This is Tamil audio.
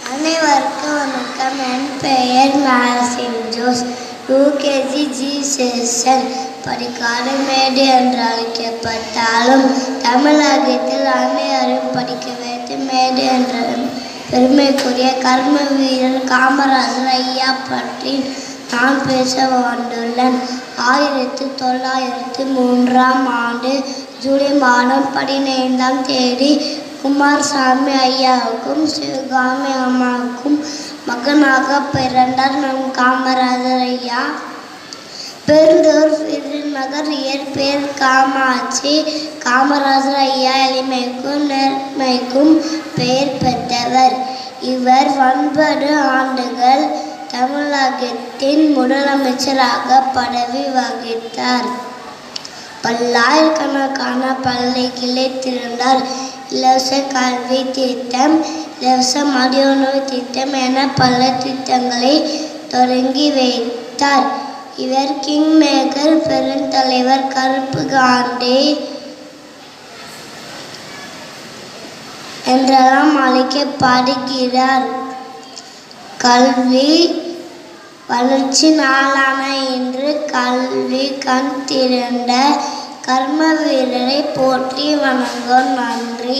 அனைவருக்கும் வணக்கம். என் பெயர் Mesin Jose. UKG G session. படிக்காத மேடு என்று அழைக்கப்பட்டாலும் தமிழகத்தில் அனைவரும் படிக்க வேண்டும் மேடு என்ற பெருமைக்குரிய கர்ம வீரர் காமராஜர் ஐயா பற்றி நான் பேச வந்துள்ளேன். 1903 ஜூலை மாதம் 15ஆம் தேதி குமாரசாமி ஐயாவுக்கும் சிவகாமி அம்மாவுக்கும் மகனாக பிறந்தார் நம் காமராஜர் ஐயா. பெருந்தூர் விருதுநகர் இயற்பெயர் காமாட்சி. காமராஜர் ஐயா எளிமைக்கும் நேர்மைக்கும் பெயர் பெற்றவர். இவர் 9 ஆண்டுகள் தமிழகத்தின் முதலமைச்சராக பதவி வகித்தார். பல்லாயிரக்கணக்கான பள்ளிகளை திறந்தார். இலவச கல்வி திட்டம், இலவச மதிய உணவு திட்டம் என பல திட்டங்களை தொடங்கி வைத்தார். இவர் கிங் மேக்கர், பெருந்தலைவர், கருப்பு காந்தி என்றெல்லாம் அழைக்கப்படுகிறார். கல்வி வளர்ச்சி நாளான இன்று கல்வி கண் திறந்த கர்ம வீரரை போற்றி வணங்குவோம். நன்றி.